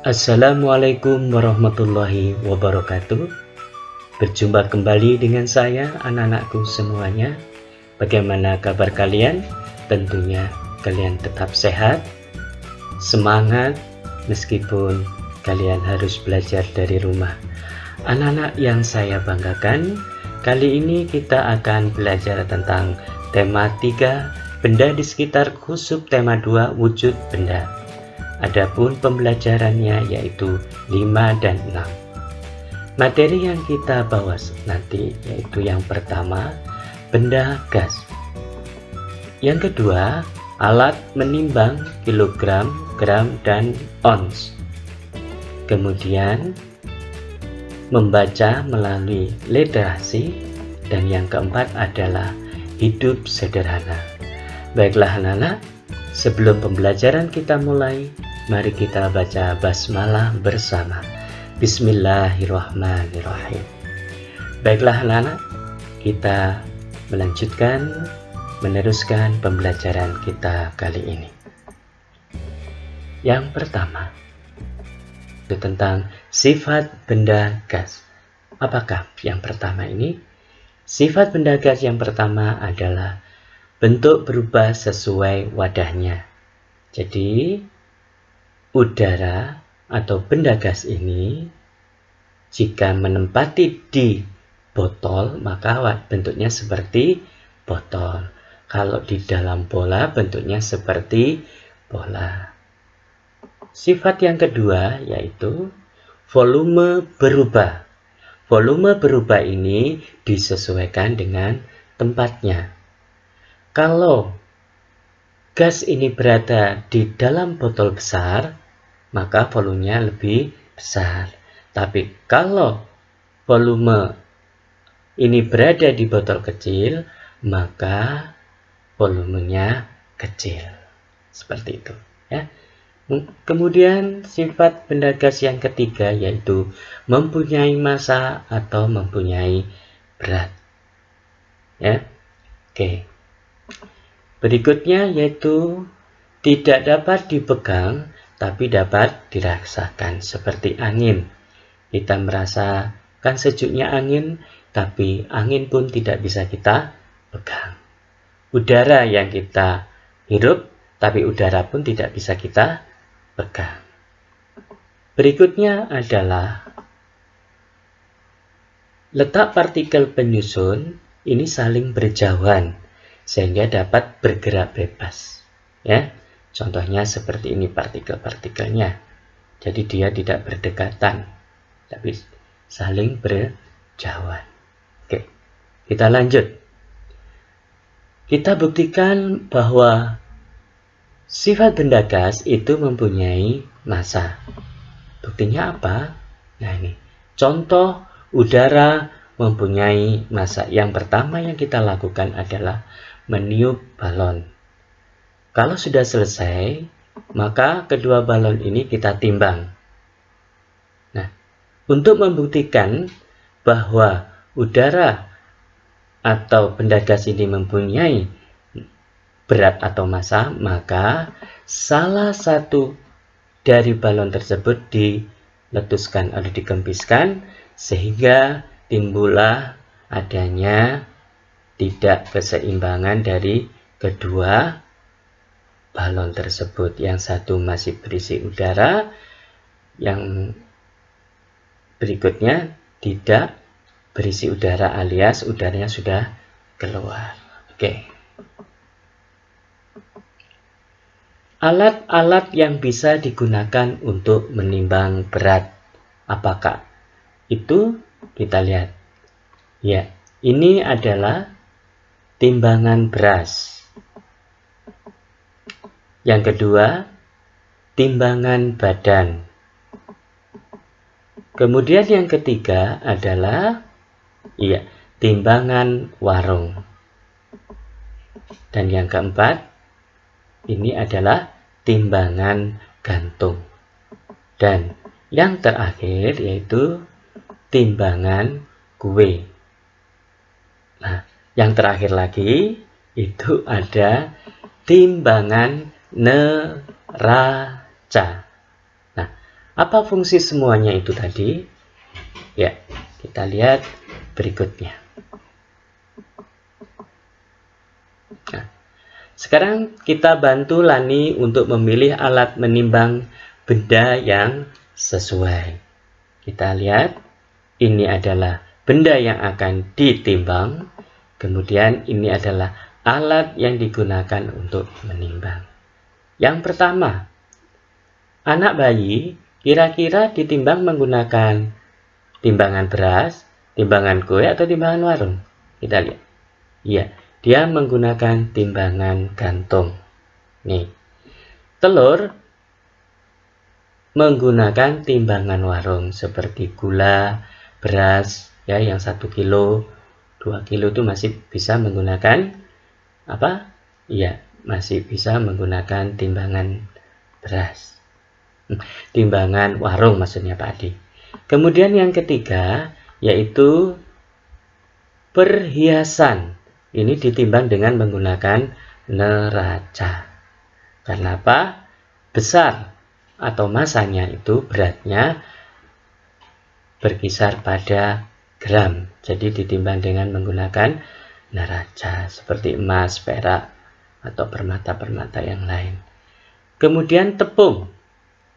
Assalamualaikum warahmatullahi wabarakatuh. Berjumpa kembali dengan saya, anak-anakku semuanya. Bagaimana kabar kalian? Tentunya kalian tetap sehat, semangat, meskipun kalian harus belajar dari rumah. Anak-anak yang saya banggakan, kali ini kita akan belajar tentang tema 3, benda di sekitar sub tema 2, wujud benda. Adapun pembelajarannya yaitu 5 dan 6. Materi yang kita bawa nanti yaitu yang pertama, benda gas. Yang kedua, alat menimbang kilogram, gram, dan ons. Kemudian, membaca melalui literasi. Dan yang keempat adalah hidup sederhana. Baiklah anak-anak, sebelum pembelajaran kita mulai, mari kita baca basmalah bersama. Bismillahirrahmanirrahim. Baiklah anak-anak, kita meneruskan pembelajaran kita kali ini. Yang pertama, itu tentang sifat benda gas. Apakah yang pertama ini? Sifat benda gas yang pertama adalah bentuk berubah sesuai wadahnya. Jadi, udara atau benda gas ini jika menempati di botol, maka bentuknya seperti botol. Kalau di dalam bola, bentuknya seperti bola. Sifat yang kedua yaitu volume berubah. Volume berubah ini disesuaikan dengan tempatnya. Kalau gas ini berada di dalam botol besar, maka volumenya lebih besar. Tapi kalau volume ini berada di botol kecil, maka volumenya kecil. Seperti itu, ya. Kemudian sifat benda gas yang ketiga yaitu mempunyai massa atau mempunyai berat. Ya. Oke. Berikutnya yaitu tidak dapat dipegang tapi dapat dirasakan seperti angin. Kita merasakan sejuknya angin, tapi angin pun tidak bisa kita pegang. Udara yang kita hirup, tapi udara pun tidak bisa kita pegang. Berikutnya adalah letak partikel penyusun ini saling berjauhan sehingga dapat bergerak bebas. Ya. Contohnya seperti ini partikel-partikelnya. Jadi dia tidak berdekatan, tapi saling berjauhan. Oke, kita lanjut. Kita buktikan bahwa sifat benda gas itu mempunyai massa. Buktinya apa? Nah ini, contoh udara mempunyai massa. Yang pertama yang kita lakukan adalah meniup balon. Kalau sudah selesai, maka kedua balon ini kita timbang. Nah, untuk membuktikan bahwa udara atau benda gas ini mempunyai berat atau massa, maka salah satu dari balon tersebut diletuskan atau dikempiskan sehingga timbullah adanya tidak keseimbangan dari kedua balon tersebut. Yang satu masih berisi udara, yang berikutnya tidak berisi udara alias udaranya sudah keluar. Oke. Alat-alat yang bisa digunakan untuk menimbang berat. Apakah itu? Kita lihat. Ya, ini adalah timbangan beras. Yang kedua, timbangan badan. Kemudian yang ketiga adalah timbangan warung. Dan yang keempat, ini adalah timbangan gantung. Dan yang terakhir yaitu timbangan kue. Nah, yang terakhir lagi itu ada timbangan neraca. Nah, Apa fungsi semuanya itu tadi? Ya, kita lihat berikutnya. Nah, sekarang kita bantu Lani untuk memilih alat menimbang benda yang sesuai. Kita lihat, ini adalah benda yang akan ditimbang. Kemudian ini adalah alat yang digunakan untuk menimbang. Yang pertama, anak bayi kira-kira ditimbang menggunakan timbangan beras, timbangan kue, atau timbangan warung? Kita lihat. Iya, dia menggunakan timbangan gantung. Nih, telur menggunakan timbangan warung seperti gula, beras, ya, yang 1 kilo, 2 kilo itu masih bisa menggunakan apa? Iya, masih bisa menggunakan timbangan beras. Timbangan warung maksudnya Pak Adi. Kemudian yang ketiga yaitu perhiasan. Ini ditimbang dengan menggunakan neraca. Karena apa? Besar atau masanya itu beratnya berkisar pada gram. Jadi ditimbang dengan menggunakan neraca seperti emas, perak, atau permata-permata yang lain. Kemudian tepung.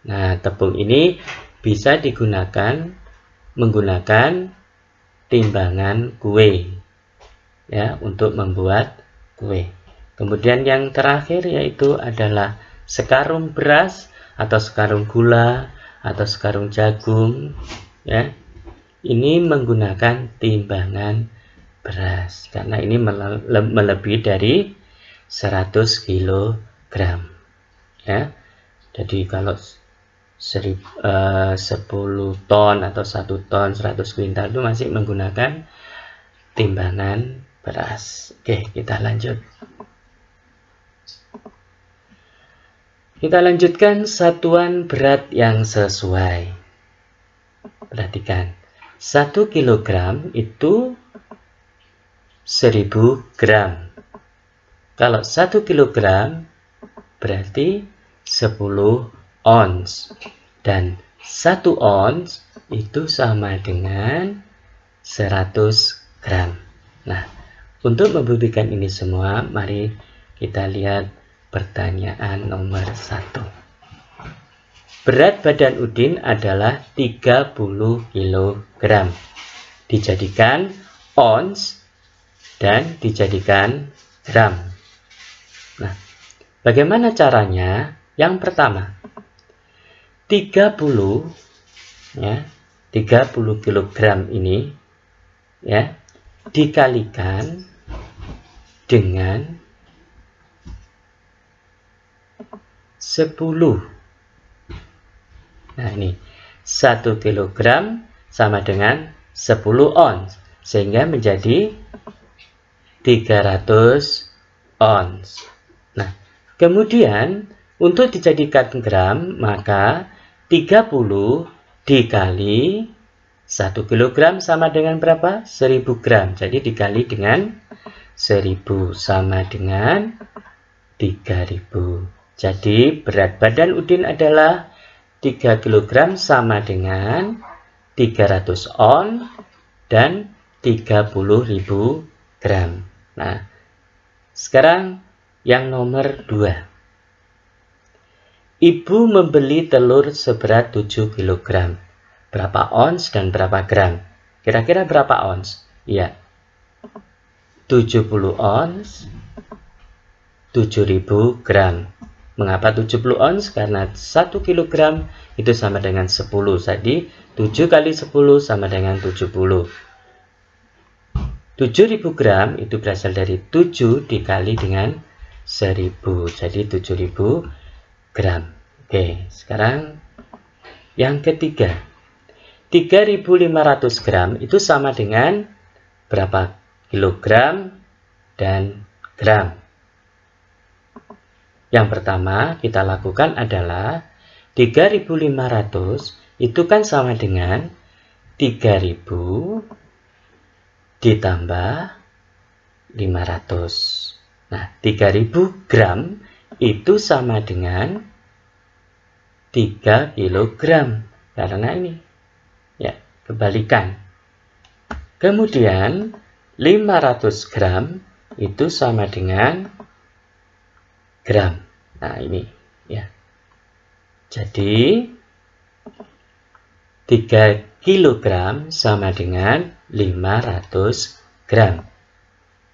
Nah, tepung ini bisa digunakan menggunakan timbangan kue, ya, untuk membuat kue. Kemudian yang terakhir yaitu adalah sekarung beras atau sekarung gula atau sekarung jagung, ya. Ini menggunakan timbangan beras karena ini melebihi dari 100 kg, ya. Jadi kalau 10 ton atau 1 ton 100 kuintal itu masih menggunakan timbangan beras. Oke, kita lanjut. Kita lanjutkan satuan berat yang sesuai. Perhatikan, 1 kilogram itu 1000 gram. Kalau 1 kilogram berarti 10 ons. Dan 1 ons itu sama dengan 100 gram. Nah, untuk membuktikan ini semua, mari kita lihat pertanyaan nomor 1. Berat badan Udin adalah 30 kg. Dijadikan ons dan dijadikan gram. Nah, bagaimana caranya? Yang pertama, 30 kg ini, ya, dikalikan dengan 10. Nah, ini 1 kg sama dengan 10 ons, sehingga menjadi 300 ons. Nah, kemudian untuk dijadikan gram, maka 30 dikali 1 kg sama dengan berapa? 1000 gram. Jadi dikali dengan 1000 sama dengan 3000. Jadi berat badan Udin adalah 3 kg sama dengan 300 on dan 30.000 gram. Nah, sekarang yang nomor 2. Ibu membeli telur seberat 7 kg. Berapa ons dan berapa gram? Kira-kira berapa ons? Ya, 70 ons, 7000 gram. Mengapa 70 ons? Karena 1 kg itu sama dengan 10. Jadi 7 kali 10 sama dengan 70. 7000 gram itu berasal dari 7 dikali dengan 1000. Jadi 7000 gram. Oke, sekarang yang ketiga. 3500 gram itu sama dengan berapa kilogram dan gram? Yang pertama kita lakukan adalah 3500 itu kan sama dengan 3000 ditambah 500. Nah, 3000 gram itu sama dengan 3 kilogram. Karena ini, ya, kebalikan. Kemudian 500 gram itu sama dengan gram. Nah, ini ya. Jadi 3 kilogram sama dengan 500 gram.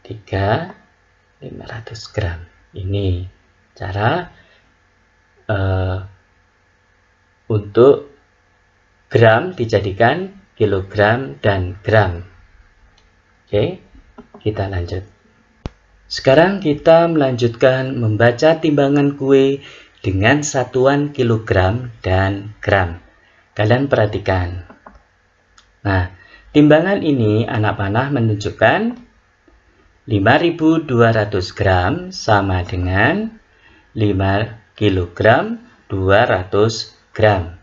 500 gram. Ini cara untuk gram dijadikan kilogram dan gram. Oke, kita lanjut. Sekarang kita melanjutkan membaca timbangan kue dengan satuan kilogram dan gram. Kalian perhatikan. Nah, timbangan ini anak panah menunjukkan 5.200 gram sama dengan 5 kilogram 200 gram.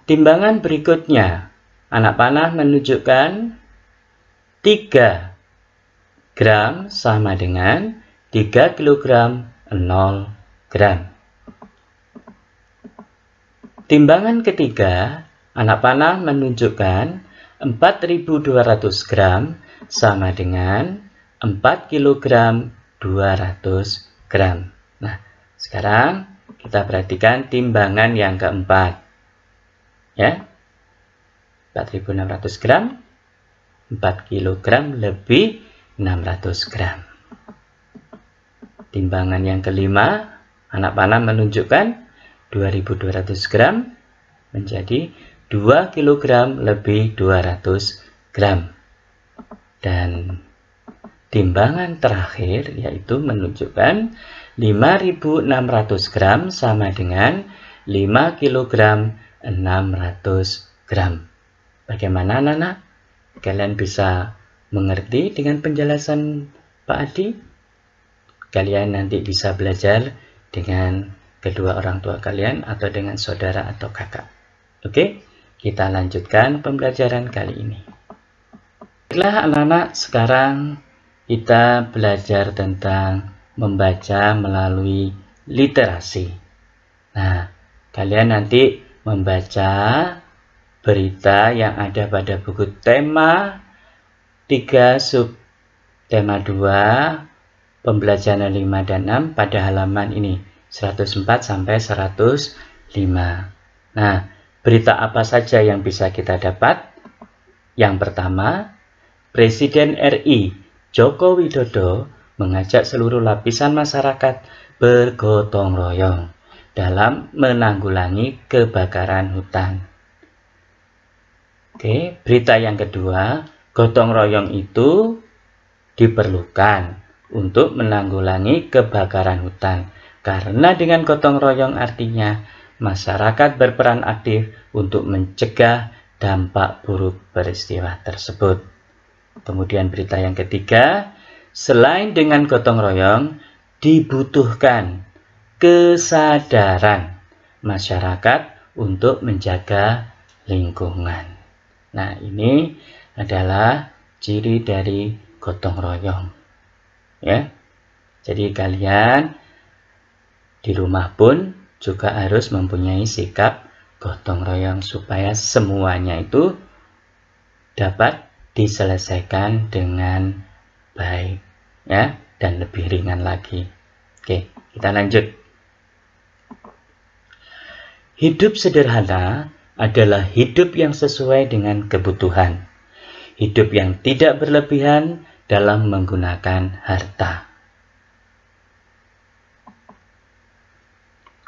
Timbangan berikutnya, anak panah menunjukkan 3 gram sama dengan 3 kilogram 0 gram. Timbangan ketiga, anak panah menunjukkan 4.200 gram sama dengan 4 kilogram 200 gram. Nah, sekarang kita perhatikan timbangan yang keempat. Ya, 4.600 gram, 4 kilogram lebih 600 gram. Timbangan yang kelima, anak panah menunjukkan 2.200 gram menjadi 2 kilogram lebih 200 gram. Dan timbangan terakhir yaitu menunjukkan 5.600 gram sama dengan 5 kilogram 600 gram. Bagaimana anak-anak? Kalian bisa mengerti dengan penjelasan Pak Adi? Kalian nanti bisa belajar dengan kedua orang tua kalian atau dengan saudara atau kakak. Oke, kita lanjutkan pembelajaran kali ini. Baiklah anak-anak, sekarang kita belajar tentang membaca melalui literasi. Nah, kalian nanti membaca berita yang ada pada buku tema 3 sub tema 2 pembelajaran 5 dan 6 pada halaman ini 104 sampai 105. Nah, berita apa saja yang bisa kita dapat? Yang pertama, Presiden RI Joko Widodo mengajak seluruh lapisan masyarakat bergotong royong dalam menanggulangi kebakaran hutan. Oke, berita yang kedua, gotong royong itu diperlukan untuk menanggulangi kebakaran hutan. Karena dengan gotong royong artinya masyarakat berperan aktif untuk mencegah dampak buruk peristiwa tersebut. Kemudian berita yang ketiga, selain dengan gotong royong, dibutuhkan kesadaran masyarakat untuk menjaga lingkungan. Nah, ini adalah ciri dari gotong royong. Ya. Jadi kalian di rumah pun juga harus mempunyai sikap gotong royong supaya semuanya itu dapat diselesaikan dengan baik, ya, dan lebih ringan lagi. Oke, kita lanjut. Hidup sederhana adalah hidup yang sesuai dengan kebutuhan. Hidup yang tidak berlebihan dalam menggunakan harta.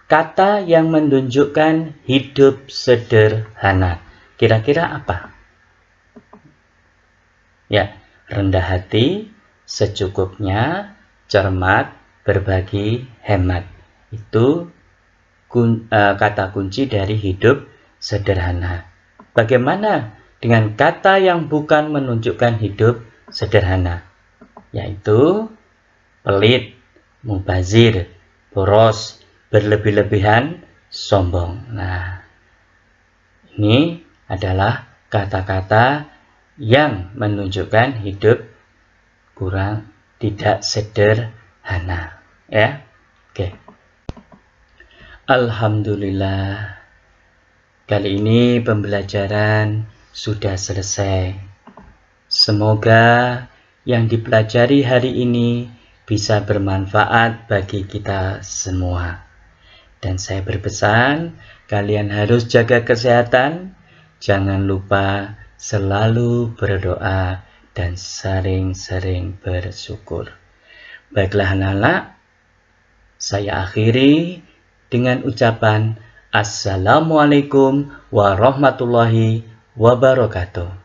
Kata yang menunjukkan hidup sederhana. Kira-kira apa? Ya, rendah hati, secukupnya, cermat, berbagi, hemat. Itu kata kunci dari hidup sederhana. Bagaimana dengan kata yang bukan menunjukkan hidup sederhana? Yaitu pelit, mubazir, boros, berlebih-lebihan, sombong. Nah, ini adalah kata-kata yang menunjukkan hidup tidak sederhana. Ya, oke. Alhamdulillah, kali ini pembelajaran sudah selesai. Semoga yang dipelajari hari ini bisa bermanfaat bagi kita semua. Dan saya berpesan, kalian harus jaga kesehatan, jangan lupa selalu berdoa dan sering-sering bersyukur. Baiklah anak-anak, saya akhiri dengan ucapan Assalamualaikum warahmatullahi wabarakatuh.